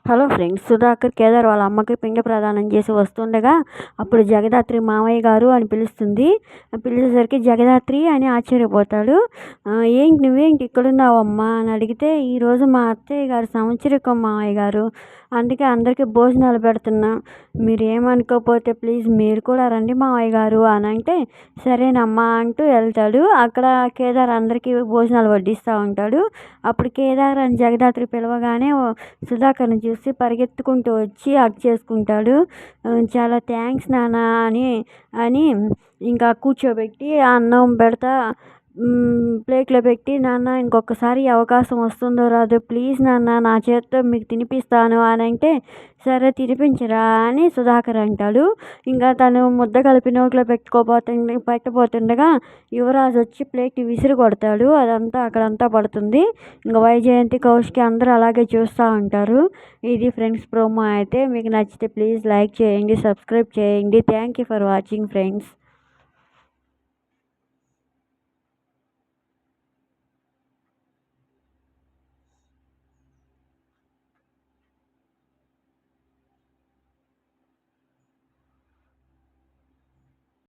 Hello friends, Sudhakar Kedar వాళ్ళ అమ్మకి పిండ ప్రదానం చేసి వస్తుండగా అప్పుడు జగదాత్రి మామయ్య గారు అని పిలుస్తుంది. పిలిచేసరికి జగదాత్రి అని ఆశ్చర్యపోతాడు. ఏంటి నువ్వేంటి ఇక్కడున్నావమ్మా అని అడిగితే, ఈరోజు మా అత్తయ్య గారు సంవత్సరికం మామయ్య గారు, అందుకే అందరికీ భోజనాలు పెడుతున్నా, మీరు ఏమనుకోకపోతే ప్లీజ్ మీరు కూడా రండి మామయ్య గారు అని అంటే, సరేనమ్మా అంటూ వెళ్తాడు. అక్కడ కేదార్ అందరికీ భోజనాలు వడ్డిస్తూ ఉంటాడు. అప్పుడు కేదార్ అని జగదాత్రి పిలవగానే సుధాకర్ని చూసి పరిగెత్తుకుంటూ వచ్చి హగ్ చేసుకుంటాడు. చాలా థ్యాంక్స్ నాన్న అని అని ఇంకా కూర్చోబెట్టి అన్నం పెడతా ప్లేట్లో పెట్టి, నాన్న ఇంకొకసారి అవకాశం వస్తుందో రాదో ప్లీజ్ నాన్న నా చేత్తో మీకు తినిపిస్తాను అని అంటే, సరే తినిపించరా అని సుధాకర్ అంటాడు. ఇంకా తను ముద్ద కలిపి నోట్లో పెట్టబోతుండగా యువరాజు వచ్చి ప్లేట్ విసిరి కొడతాడు. అదంతా అక్కడంతా పడుతుంది. ఇంకా వైజయంతి, కౌశికి అందరూ అలాగే చూస్తూ ఉంటారు. ఇది ఫ్రెండ్స్ ప్రోమో. అయితే మీకు నచ్చితే ప్లీజ్ లైక్ చేయండి, సబ్స్క్రైబ్ చేయండి. Thank you for watching friends.